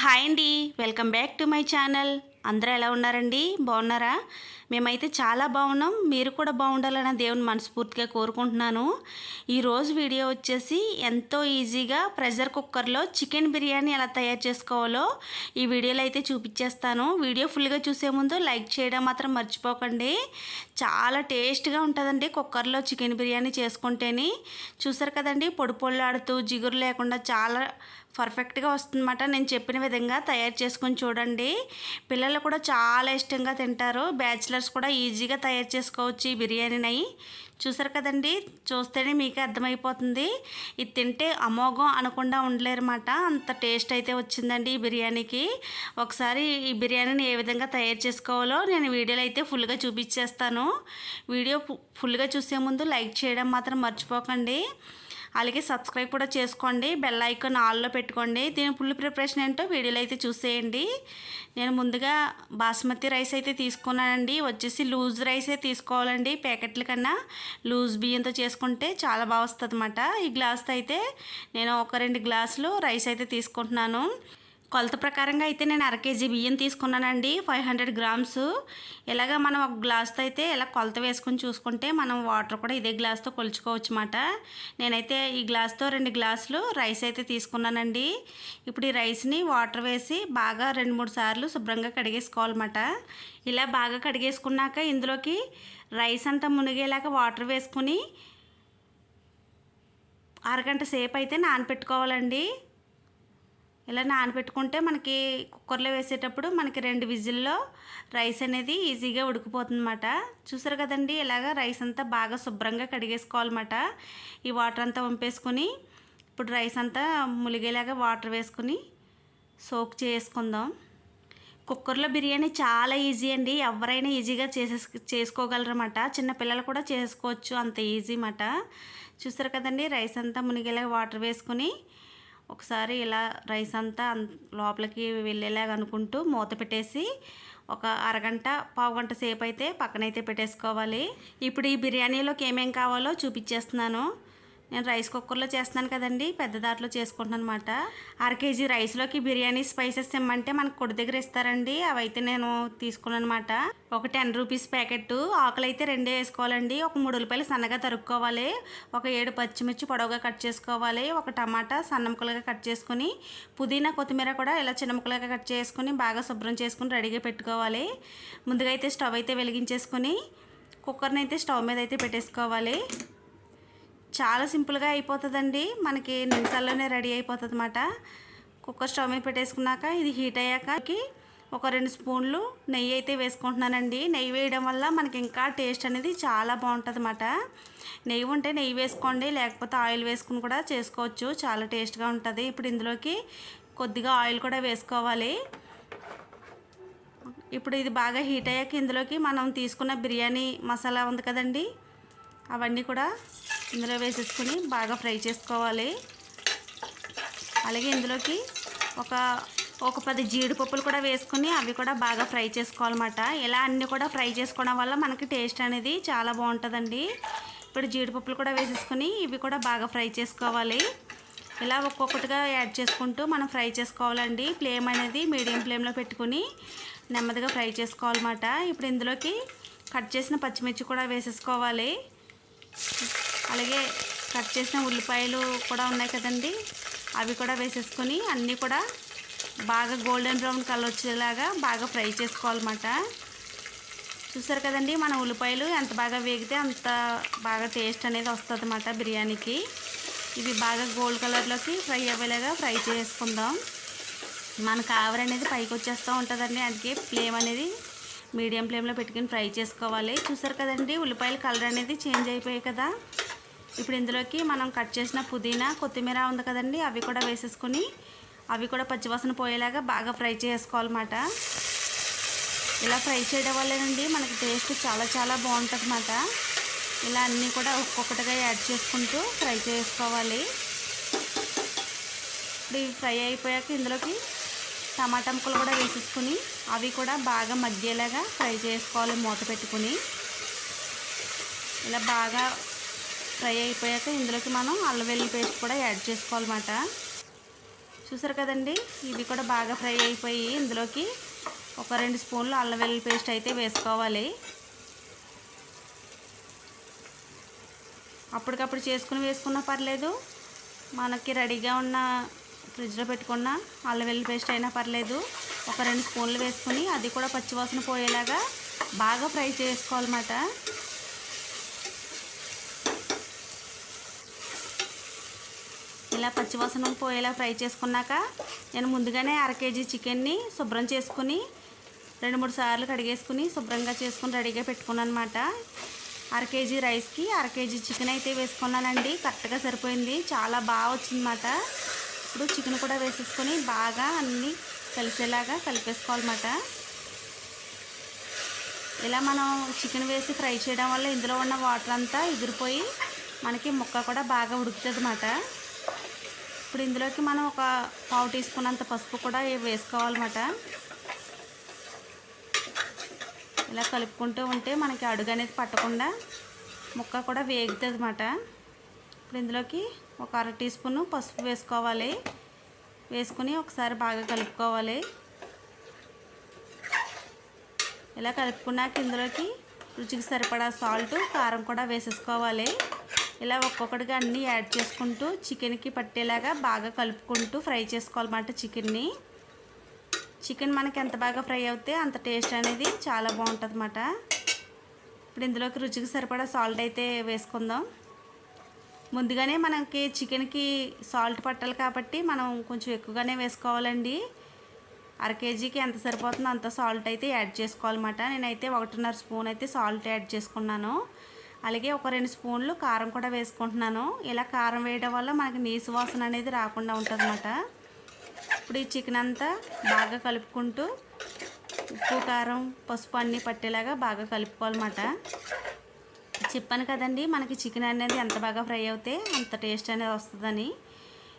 Hi అండి, welcome back to my channel. అందరూ ఎలా ఉన్నారండి? బాగున్నారా? మేమైతే చాలా బాగున్నాం. మీరు కూడా బాగుండాలని దేవుని మనస్ఫూర్తిగా కోరుకుంటున్నాను. ఈరోజు వీడియో వచ్చేసి ఎంతో ఈజీగా ప్రెషర్ కుక్కర్లో చికెన్ బిర్యానీ ఎలా తయారు చేసుకోవాలో ఈ వీడియోలో అయితే చూపించేస్తాను. వీడియో ఫుల్గా చూసే ముందు లైక్ చేయడం మాత్రం మర్చిపోకండి. చాలా టేస్ట్గా ఉంటుందండి కుక్కర్లో చికెన్ బిర్యానీ చేసుకుంటేనే. చూసారు కదండి, పొడి పొళ్ళాడుతూ జిగురు లేకుండా చాలా పర్ఫెక్ట్గా వస్తుందన్నమాట. నేను చెప్పిన విధంగా తయారు చేసుకొని చూడండి. పిల్లలు కూడా చాలా ఇష్టంగా తింటారు. బ్యాచిలర్స్ కూడా ఈజీగా తయారు చేసుకోవచ్చు ఈ బిర్యానీని. చూసారు కదండి, చూస్తేనే మీకే అర్థమైపోతుంది. ఇది తింటే అమోఘం అనకుండా ఉండలేరన్నమాట. అంత టేస్ట్ అయితే వచ్చిందండి ఈ బిర్యానీకి. ఒకసారి ఈ బిర్యానీని ఏ విధంగా తయారు చేసుకోవాలో నేను వీడియోలో అయితే ఫుల్గా చూపించేస్తాను. వీడియో ఫుల్గా చూసే ముందు లైక్ చేయడం మాత్రం మర్చిపోకండి. అలాగే సబ్స్క్రైబ్ కూడా చేసుకోండి. బెల్ ఐకాన్ ఆల్లో పెట్టుకోండి. దీని ఫుల్ ప్రిపరేషన్ ఏంటో వీడియోలో అయితే చూసేయండి. నేను ముందుగా బాస్మతి రైస్ అయితే తీసుకున్నానండి. వచ్చేసి లూజ్ రైసే తీసుకోవాలండి. ప్యాకెట్ల కన్నా లూజ్ బియ్యంతో చేసుకుంటే చాలా బాగా వస్తుంది అన్నమాట. ఈ గ్లాస్తో అయితే నేను ఒక 2 గ్లాసులు రైస్ అయితే తీసుకుంటున్నాను. కొలత ప్రకారంగా అయితే నేను 1/2 కేజీ బియ్యం తీసుకున్నానండి. 500 గ్రామ్స్. ఇలాగ మనం ఒక గ్లాస్తో అయితే ఇలా కొలత వేసుకొని చూసుకుంటే మనం వాటర్ కూడా ఇదే గ్లాస్తో కొలుచుకోవచ్చు అన్నమాట. నేనైతే ఈ గ్లాస్తో 2 గ్లాసులు రైస్ అయితే తీసుకున్నానండి. ఇప్పుడు ఈ రైస్ని వాటర్ వేసి బాగా 2-3 సార్లు శుభ్రంగా కడిగేసుకోవాలన్నమాట. ఇలా బాగా కడిగేసుకున్నాక ఇందులోకి రైస్ అంతా మునిగేలాగా వాటర్ వేసుకుని అరగంట సేపు అయితే నానపెట్టుకోవాలండి. ఇలా నానబెట్టుకుంటే మనకి కుక్కర్లో వేసేటప్పుడు మనకి 2 విజిల్లో రైస్ అనేది ఈజీగా ఉడికిపోతుంది అన్నమాట. చూసారు కదండి, ఇలాగ రైస్ అంతా బాగా శుభ్రంగా కడిగేసుకోవాలన్నమాట. ఈ వాటర్ అంతా వంపేసుకుని ఇప్పుడు రైస్ అంతా ములిగేలాగా వాటర్ వేసుకుని సోక్ చేసుకుందాం. కుక్కర్లో బిర్యానీ చాలా ఈజీ అండి. ఎవరైనా ఈజీగా చేసుకోగలరన్నమాట. చిన్న పిల్లలు కూడా చేసుకోవచ్చు, అంత ఈజీ అన్నమాట. చూసారు కదండి, రైస్ అంతా మునిగేలాగా వాటర్ వేసుకుని ఒకసారి ఇలా రైస్ అంతా లోపలికి వెళ్ళేలాగా అనుకుంటూ మూత పెట్టేసి ఒక అరగంట పావు గంట సేపు అయితే పక్కనైతే పెట్టేసుకోవాలి. ఇప్పుడు ఈ బిర్యానీలోకి ఏమేం కావాలో చూపించేస్తున్నాను. నేను రైస్ కుక్కర్లో చేస్తున్నాను కదండి, పెద్ద దాంట్లో చేసుకుంటున్నాను అనమాట. 1/2 కేజీ రైస్లోకి బిర్యానీ స్పైసెస్ ఇమ్మంటే మనకు కొడి దగ్గర ఇస్తారండి. అవైతే నేను తీసుకున్నాను అనమాట. ఒక 10 రూపీస్ ప్యాకెట్ ఆకులు అయితే 2 వేసుకోవాలండి. ఒక 3 ఉల్లిపాయలు సన్నగా తరుక్కోవాలి. ఒక 7 పచ్చిమిర్చి పొడవుగా కట్ చేసుకోవాలి. ఒక టమాటా సన్న ముక్కలుగా కట్ చేసుకుని, పుదీనా కొత్తిమీర కూడా ఇలా చిన్న ముక్కలుగా కట్ చేసుకుని బాగా శుభ్రం చేసుకుని రెడీగా పెట్టుకోవాలి. ముందుగా అయితే స్టవ్ అయితే వెలిగించేసుకుని కుక్కర్ని అయితే స్టవ్ మీద అయితే పెట్టేసుకోవాలి. చాలా సింపుల్గా అయిపోతుందండి. మనకి నిమిషాల్లోనే రెడీ అయిపోతుంది అన్నమాట. కుక్కర్ స్టవ్ మీద పెట్టేసుకున్నాక ఇది హీట్ అయ్యాక ఒక 2 స్పూన్లు నెయ్యి అయితే వేసుకుంటున్నానండి. నెయ్యి వేయడం వల్ల మనకి ఇంకా టేస్ట్ అనేది చాలా బాగుంటుంది అన్నమాట. నెయ్యి ఉంటే నెయ్యి వేసుకోండి, లేకపోతే ఆయిల్ వేసుకుని కూడా చేసుకోవచ్చు. చాలా టేస్ట్గా ఉంటుంది. ఇప్పుడు ఇందులోకి కొద్దిగా ఆయిల్ కూడా వేసుకోవాలి. ఇప్పుడు ఇది బాగా హీట్ అయ్యాక ఇందులోకి మనం తీసుకున్న బిర్యానీ మసాలా ఉంది కదండి, అవన్నీ కూడా ఇందులో వేసేసుకుని బాగా ఫ్రై చేసుకోవాలి. అలాగే ఇందులోకి ఒక 10 జీడిపప్పులు కూడా వేసుకుని అవి కూడా బాగా ఫ్రై చేసుకోవాలన్నమాట. ఇలా అన్నీ కూడా ఫ్రై చేసుకోవడం వల్ల మనకి టేస్ట్ అనేది చాలా బాగుంటుందండి. ఇప్పుడు జీడిపప్పులు కూడా వేసేసుకుని ఇవి కూడా బాగా ఫ్రై చేసుకోవాలి. ఇలా ఒక్కొక్కటిగా యాడ్ చేసుకుంటూ మనం ఫ్రై చేసుకోవాలండి. ఫ్లేమ్ అనేది మీడియం ఫ్లేమ్లో పెట్టుకుని నెమ్మదిగా ఫ్రై చేసుకోవాలన్నమాట. ఇప్పుడు ఇందులోకి కట్ చేసిన పచ్చిమిర్చి కూడా వేసేసుకోవాలి. అలాగే కట్ చేసిన ఉల్లిపాయలు కూడా ఉన్నాయి కదండి, అవి కూడా వేసేసుకొని అన్నీ కూడా బాగా గోల్డెన్ బ్రౌన్ కలర్ వచ్చేలాగా బాగా ఫ్రై చేసుకోవాలన్నమాట. చూసారు కదండి, మన ఉల్లిపాయలు ఎంత బాగా వేగితే అంత బాగా టేస్ట్ అనేది వస్తుంది అన్నమాట బిర్యానీకి. ఇవి బాగా గోల్డ్ కలర్లోకి ఫ్రై అయ్యేలాగా ఫ్రై చేసుకుందాం. మనకు ఆవిరి అనేది పైకి వచ్చేస్తూ ఉంటుందండి. అందుకే ఫ్లేమ్ అనేది మీడియం ఫ్లేమ్లో పెట్టుకుని ఫ్రై చేసుకోవాలి. చూసారు కదండి, ఉల్లిపాయల కలర్ అనేది చేంజ్ అయిపోయాయి కదా. ఇప్పుడు ఇందులోకి మనం కట్ చేసిన పుదీనా కొత్తిమీర ఉంది కదండి, అవి కూడా వేసేసుకుని అవి కూడా పచ్చివాసన పోయేలాగా బాగా ఫ్రై చేసుకోవాలన్నమాట. ఇలా ఫ్రై చేయడం వల్లేనండి మనకి టేస్ట్ చాలా చాలా బాగుంటుంది అన్నమాట. ఇలా అన్నీ కూడా ఒక్కొక్కటిగా యాడ్ చేసుకుంటూ ఫ్రై చేసుకోవాలి. ఇప్పుడు ఇవి ఫ్రై అయిపోయాక ఇందులోకి టమాటా ముక్కలు కూడా వేసేసుకుని అవి కూడా బాగా మగ్గేలాగా ఫ్రై చేసుకోవాలి మూత పెట్టుకుని. ఇలా బాగా ఫ్రై అయిపోయాక ఇందులోకి మనం అల్లం వెల్లుల్లి పేస్ట్ కూడా యాడ్ చేసుకోవాలన్నమాట. చూసారు కదండి, ఇవి కూడా బాగా ఫ్రై అయిపోయి ఇందులోకి ఒక 2 స్పూన్లు అల్లం వెల్లుల్లి పేస్ట్ అయితే వేసుకోవాలి. అప్పటికప్పుడు వేసుకున్నా పర్లేదు, మనకి రెడీగా ఉన్న ఫ్రిడ్జ్లో పెట్టుకున్న అల్లం వెల్లుల్లి పేస్ట్ అయినా పర్లేదు. ఒక 2 స్పూన్లు వేసుకుని అది కూడా పచ్చివాసన పోయేలాగా బాగా ఫ్రై చేసుకోవాలన్నమాట. ఇలా పచ్చివాసన పోయేలా ఫ్రై చేసుకున్నాక నేను ముందుగానే 1/2 కేజీ చికెన్ని శుభ్రం చేసుకుని 2-3 సార్లు కడిగేసుకుని శుభ్రంగా చేసుకుని రెడీగా పెట్టుకున్నాను అనమాట. 1/2 కేజీ రైస్కి 1/2 కేజీ చికెన్ అయితే వేసుకున్నానండి. కరెక్ట్గా సరిపోయింది, చాలా బాగా వచ్చిందన్నమాట. ఇప్పుడు చికెన్ కూడా వేసేసుకొని బాగా అన్నీ కలిసేలాగా కలిపేసుకోవాలన్నమాట. ఇలా మనం చికెన్ వేసి ఫ్రై చేయడం వల్ల ఇందులో ఉన్న వాటర్ అంతా ఎగిరిపోయి మనకి ముక్క కూడా బాగా ఉడుకుతుంది అన్నమాట. ఇప్పుడు ఇందులోకి మనం ఒక 1/2 టీ స్పూన్ అంత పసుపు కూడా వేసుకోవాలన్నమాట. ఇలా కలుపుకుంటూ ఉంటే మనకి అడుగు అనేది పట్టకుండా ముక్క కూడా వేగుతుంది అన్నమాట. ఇప్పుడు ఇందులోకి ఒక 1/2 టీ స్పూన్ పసుపు వేసుకోవాలి. వేసుకుని ఒకసారి బాగా కలుపుకోవాలి. ఇలా కలుపుకున్నాక ఇందులోకి రుచికి సరిపడా సాల్ట్, కారం కూడా వేసేసుకోవాలి. ఇలా ఒక్కొక్కటిగా అన్నీ యాడ్ చేసుకుంటూ చికెన్కి పట్టేలాగా బాగా కలుపుకుంటూ ఫ్రై చేసుకోవాలన్నమాట. చికెన్ మనకి ఎంత బాగా ఫ్రై అవుతే అంత టేస్ట్ అనేది చాలా బాగుంటుంది అన్నమాట. ఇప్పుడు ఇందులోకి రుచికి సరిపడా సాల్ట్ అయితే వేసుకుందాం. ముందుగానే మనకి చికెన్కి సాల్ట్ పట్టాలి కాబట్టి మనం కొంచెం ఎక్కువగానే వేసుకోవాలండి. 1/2 కేజీకి ఎంత సరిపోతుందో అంత సాల్ట్ అయితే యాడ్ చేసుకోవాలన్నమాట. నేనైతే 1.5 స్పూన్ అయితే సాల్ట్ యాడ్ చేసుకున్నాను. అలాగే ఒక 2 స్పూన్లు కారం కూడా వేసుకుంటున్నాను. ఇలా కారం వేయడం వల్ల మనకి నీసు వాసన అనేది రాకుండా ఉంటుంది అన్నమాట. ఇప్పుడు ఈ చికెన్ అంతా బాగా కలుపుకుంటూ ఉప్పు, కారం, పసుపు అన్నీ పట్టేలాగా బాగా కలుపుకోవాలన్నమాట. చెప్పాను కదండి, మనకి చికెన్ అనేది ఎంత బాగా ఫ్రై అవుతే అంత టేస్ట్ అనేది వస్తుందని.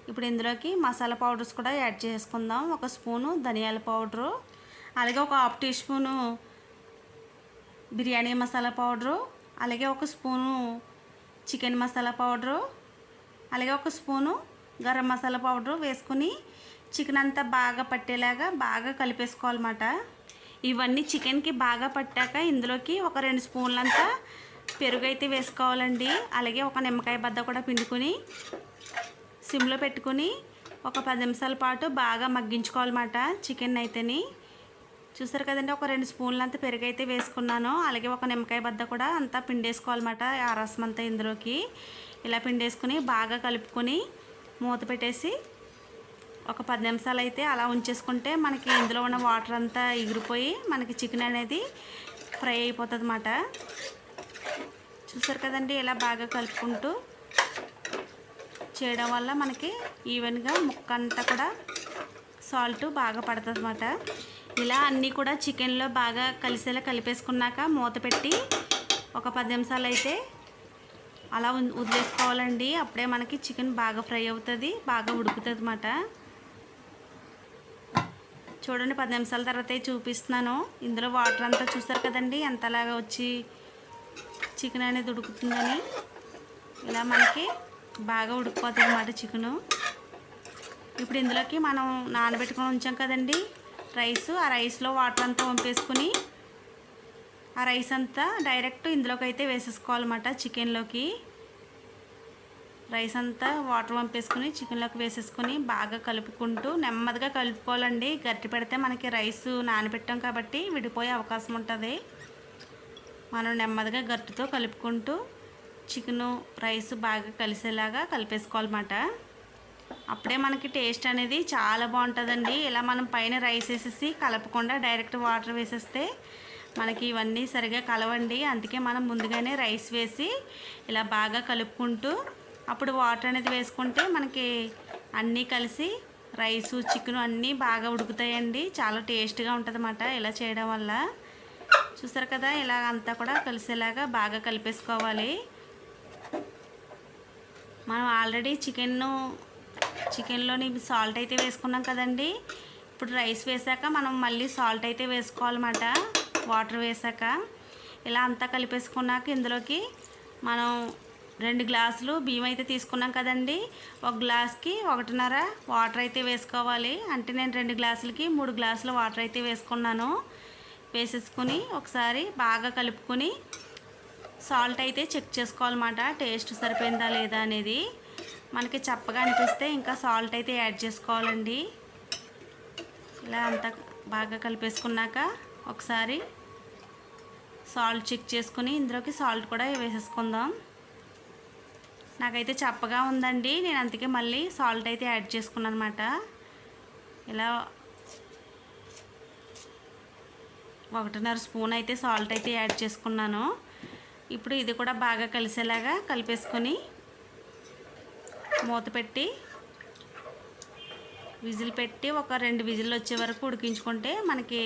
ఇప్పుడు ఇందులోకి మసాలా పౌడర్స్ కూడా యాడ్ చేసుకుందాం. 1 స్పూను ధనియాల పౌడరు, అలాగే ఒక 1/2 teaspoon biryani masala powder, అలాగే 1 స్పూను చికెన్ మసాలా పౌడరు, అలాగే 1 స్పూను గరం మసాలా పౌడరు వేసుకుని చికెన్ అంతా బాగా పట్టేలాగా బాగా కలిపేసుకోవాలన్నమాట. ఇవన్నీ చికెన్కి బాగా పట్టాక ఇందులోకి ఒక 2 స్పూన్లంతా పెరుగు అయితే వేసుకోవాలండి. అలాగే ఒక నిమ్మకాయ బద్ద కూడా పిండుకొని సిమ్లో పెట్టుకుని ఒక 10 నిమిషాల పాటు బాగా మగ్గించుకోవాలన్నమాట చికెన్ అయితేని. చూసారు కదండి, ఒక 2 స్పూన్లంతా పెరుగు అయితే వేసుకున్నాను. అలాగే ఒక నిమ్మకాయ బద్ద కూడా అంతా పిండేసుకోవాలన్నమాట. ఆ రసం అంతా ఇందులోకి ఇలా పిండేసుకుని బాగా కలుపుకొని మూత పెట్టేసి ఒక 10 నిమిషాలు అయితే అలా ఉంచేసుకుంటే మనకి ఇందులో ఉన్న వాటర్ అంతా ఎగిరిపోయి మనకి చికెన్ అనేది ఫ్రై అయిపోతుంది అన్నమాట. చూసారు కదండి, ఇలా బాగా కలుపుకుంటూ చేయడం వల్ల మనకి ఈవెన్గా ముక్క అంతా కూడా సాల్ట్ బాగా పడుతుంది అన్నమాట. ఇలా అన్నీ కూడా చికెన్లో బాగా కలిసేలా కలిపేసుకున్నాక మూత పెట్టి ఒక 10 నిమిషాలు అయితే అలా వదిలేసుకోవాలండి. అప్పుడే మనకి చికెన్ బాగా ఫ్రై అవుతుంది, బాగా ఉడుకుతుంది అన్నమాట. చూడండి, 10 నిమిషాల తర్వాత చూపిస్తున్నాను. ఇందులో వాటర్ అంతా చూసారు కదండి ఎంతలాగా వచ్చి చికెన్ అనేది ఉడుకుతుందని. ఇలా మనకి బాగా ఉడికిపోతుంది అన్నమాట చికెను. ఇప్పుడు ఇందులోకి మనం నానబెట్టుకొని ఉంచాం కదండి రైస్, ఆ రైస్లో వాటర్ అంతా వంపేసుకుని ఆ రైస్ అంతా డైరెక్ట్ ఇందులోకి అయితే వేసేసుకోవాలన్నమాట. చికెన్లోకి రైస్ అంతా వాటర్ వంపేసుకుని చికెన్లోకి వేసేసుకొని బాగా కలుపుకుంటూ నెమ్మదిగా కలుపుకోవాలండి. గట్టి పెడితే మనకి రైస్ నానబెట్టాం కాబట్టి విడిపోయే అవకాశం ఉంటుంది. మనం నెమ్మదిగా గట్టితో కలుపుకుంటూ చికెను రైస్ బాగా కలిసేలాగా కలిపేసుకోవాలన్నమాట. అప్పుడే మనకి టేస్ట్ అనేది చాలా బాగుంటుందండి. ఇలా మనం పైన రైస్ వేసేసి కలపకుండా డైరెక్ట్ వాటర్ వేసేస్తే మనకి ఇవన్నీ సరిగా కలవండి. అందుకే మనం ముందుగానే రైస్ వేసి ఇలా బాగా కలుపుకుంటూ అప్పుడు వాటర్ అనేది వేసుకుంటే మనకి అన్నీ కలిసి రైసు చికెను అన్నీ బాగా ఉడుకుతాయండి. చాలా టేస్ట్గా ఉంటుంది అన్నమాట ఇలా చేయడం వల్ల. చూసారు కదా, ఇలా అంతా కూడా కలిసేలాగా బాగా కలిపేసుకోవాలి. మనం ఆల్రెడీ చికెన్లోని సాల్ట్ అయితే వేసుకున్నాం కదండి. ఇప్పుడు రైస్ వేసాక మనం మళ్ళీ సాల్ట్ అయితే వేసుకోవాలన్నమాట వాటర్ వేసాక. ఇలా అంతా కలిపేసుకున్నాక ఇందులోకి మనం 2 గ్లాసులు బియ్యం అయితే తీసుకున్నాం కదండి. ఒక గ్లాస్కి 1.5 వాటర్ అయితే వేసుకోవాలి. అంటే నేను 2 గ్లాసులకి 3 గ్లాసుల వాటర్ అయితే వేసుకున్నాను. వేసేసుకుని ఒకసారి బాగా కలుపుకొని సాల్ట్ అయితే చెక్ చేసుకోవాలన్నమాట. టేస్ట్ సరిపోయిందా లేదా అనేది. మనకి చప్పగా అనిపిస్తే ఇంకా సాల్ట్ అయితే యాడ్ చేసుకోవాలండి. ఇలా అంతా బాగా కలిపేసుకున్నాక ఒకసారి సాల్ట్ చెక్ చేసుకుని ఇందులోకి సాల్ట్ కూడా వేసేసుకుందాం. నాకైతే చప్పగా ఉందండి, నేను అందుకే మళ్ళీ సాల్ట్ అయితే యాడ్ చేసుకున్నాను అనమాట. ఇలా 1.5 స్పూన్ అయితే సాల్ట్ అయితే యాడ్ చేసుకున్నాను. ఇప్పుడు ఇది కూడా బాగా కలిసేలాగా కలిపేసుకొని మూత పెట్టి విజిల్ పెట్టి ఒక 2 విజిల్ వచ్చే వరకు ఉడికించుకుంటే, మనకి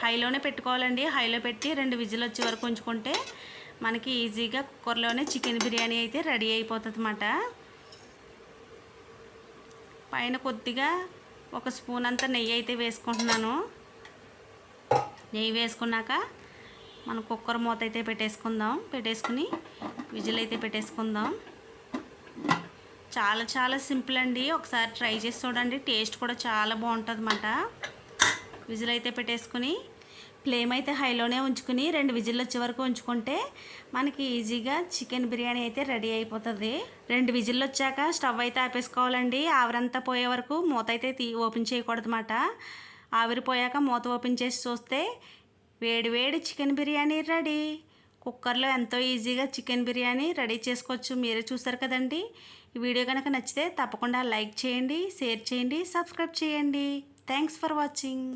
హైలోనే పెట్టుకోవాలండి. హైలో పెట్టి 2 విజిల్ వచ్చే వరకు ఉంచుకుంటే మనకి ఈజీగా కుక్కర్లోనే చికెన్ బిర్యానీ అయితే రెడీ అయిపోతుంది అన్నమాట. పైన కొద్దిగా 1 స్పూన్ అంతా నెయ్యి అయితే వేసుకుంటున్నాను. నెయ్యి వేసుకున్నాక మనం కుక్కర్ మూత అయితే పెట్టేసుకుని విజిల్ అయితే పెట్టేసుకుందాం. చాలా చాలా సింపుల్ అండి, ఒకసారి ట్రై చేసి చూడండి. టేస్ట్ కూడా చాలా బాగుంటుంది అన్నమాట. విజిల్ అయితే పెట్టేసుకుని ఫ్లేమ్ అయితే హైలోనే ఉంచుకుని 2 విజిల్ వచ్చే వరకు ఉంచుకుంటే మనకి ఈజీగా చికెన్ బిర్యానీ అయితే రెడీ అయిపోతుంది. 2 విజిల్ వచ్చాక స్టవ్ అయితే ఆపేసుకోవాలండి. ఆవిరంతా పోయే వరకు మూత అయితే ఓపెన్ చేయకూడదు అన్నమాట. ఆవిరి పోయాక మూత ఓపెన్ చేసి చూస్తే వేడి వేడి చికెన్ బిర్యానీ రెడీ. కుక్కర్లో ఎంతో ఈజీగా చికెన్ బిర్యానీ రెడీ చేసుకోవచ్చు. మీరే చూస్తారు కదండి. ఈ వీడియో కనుక నచ్చితే తప్పకుండా లైక్ చేయండి, షేర్ చేయండి, సబ్స్క్రైబ్ చేయండి. Thanks for watching.